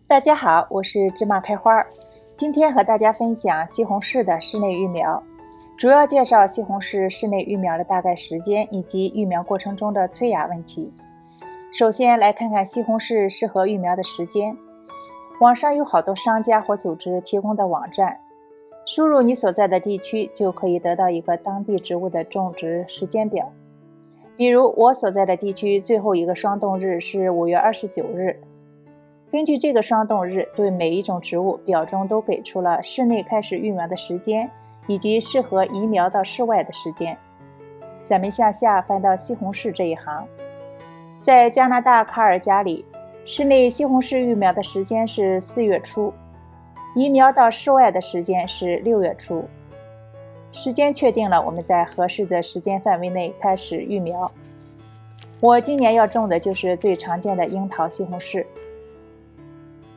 大家好，我是芝麻开花。今天和大家分享西红柿的室内育苗，主要介绍西红柿室内育苗的大概时间以及育苗过程中的催芽问题。首先来看看西红柿适合育苗的时间。网上有好多商家或组织提供的网站，输入你所在的地区就可以得到一个当地植物的种植时间表。比如我所在的地区最后一个霜冻日是5月29日。根据这个霜冻日，对每一种植物表中都给出了室内开始育苗的时间，以及适合移苗到室外的时间。咱们向下翻到西红柿这一行，在加拿大卡尔加里，室内西红柿育苗的时间是4月初，移苗到室外的时间是6月初。时间确定了，我们在合适的时间范围内开始育苗。我今年要种的就是最常见的樱桃西红柿。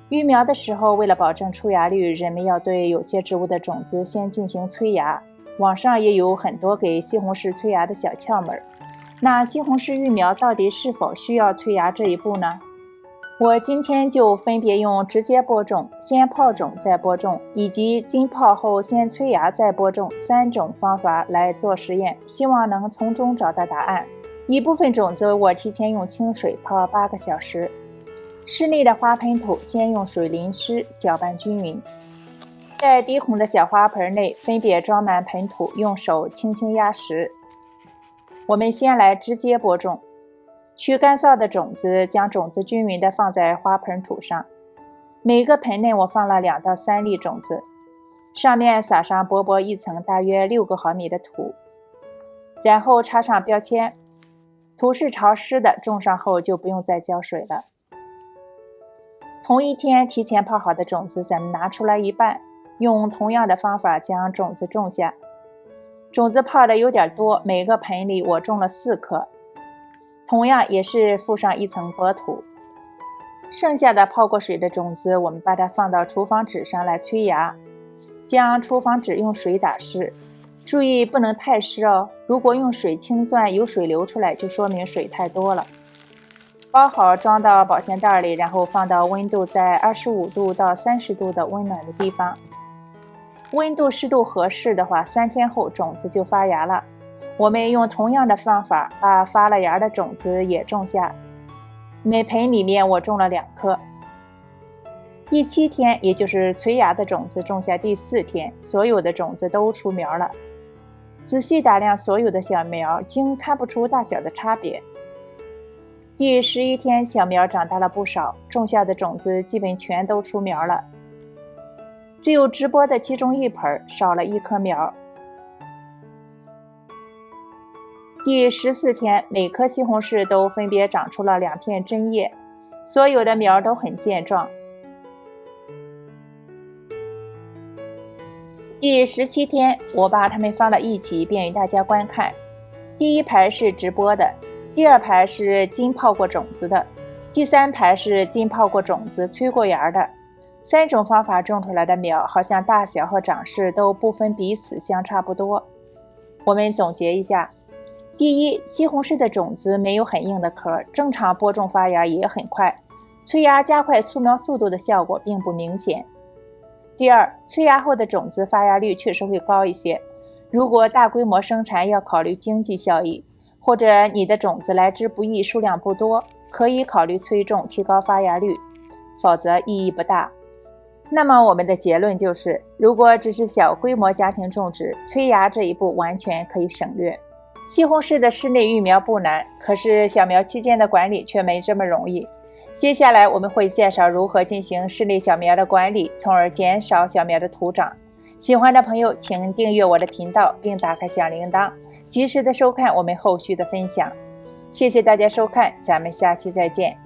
育苗的时候，为了保证出芽率，人们要对有些植物的种子先进行催芽。网上也有很多给西红柿催芽的小窍门。那西红柿育苗到底是否需要催芽这一步呢？我今天就分别用直接播种、先泡种再播种，以及浸泡后先催芽再播种3种方法来做实验，希望能从中找到答案。一部分种子我提前用清水泡8个小时。室内的花盆土先用水淋湿，搅拌均匀。在低孔的小花盆内分别装满盆土，用手轻轻压实。我们先来直接播种，取干燥的种子，将种子均匀地放在花盆土上。每个盆内我放了2到3粒种子，上面撒上薄薄一层大约6个毫米的土，然后插上标签。土是潮湿的，种上后就不用再浇水了。同一天提前泡好的种子，咱们拿出来一半，用同样的方法将种子种下。种子泡的有点多，每个盆里我种了4颗，同样也是附上一层薄土。剩下的泡过水的种子，我们把它放到厨房纸上来催芽，将厨房纸用水打湿，注意不能太湿哦，如果用水轻攥有水流出来，就说明水太多了。包好装到保鲜袋里，然后放到温度在25度到30度的温暖的地方。温度湿度合适的话，3天后种子就发芽了。我们用同样的方法把发了芽的种子也种下，每盆里面我种了2颗。第7天，也就是催芽的种子种下第4天，所有的种子都出苗了。仔细打量所有的小苗，竟看不出大小的差别。第11天，小苗长大了不少，种下的种子基本全都出苗了，只有直播的其中一盆少了1颗苗。第14天，每颗西红柿都分别长出了2片针叶，所有的苗都很健壮。第17天，我把它们放到一起，便于大家观看。第1排是直播的，第2排是浸泡过种子的，第3排是浸泡过种子催过芽的。3种方法种出来的苗，好像大小和长势都不分彼此，相差不多。我们总结一下：第一，西红柿的种子没有很硬的壳，正常播种发芽也很快，催芽加快出苗速度的效果并不明显。第二，催芽后的种子发芽率确实会高一些，如果大规模生产要考虑经济效益，或者你的种子来之不易，数量不多，可以考虑催种提高发芽率，否则意义不大。那么我们的结论就是，如果只是小规模家庭种植，催芽这一步完全可以省略。西红柿的室内育苗不难，可是小苗期间的管理却没这么容易。接下来我们会介绍如何进行室内小苗的管理，从而减少小苗的徒长。喜欢的朋友请订阅我的频道并打开小铃铛，及时的收看我们后续的分享。谢谢大家收看，咱们下期再见。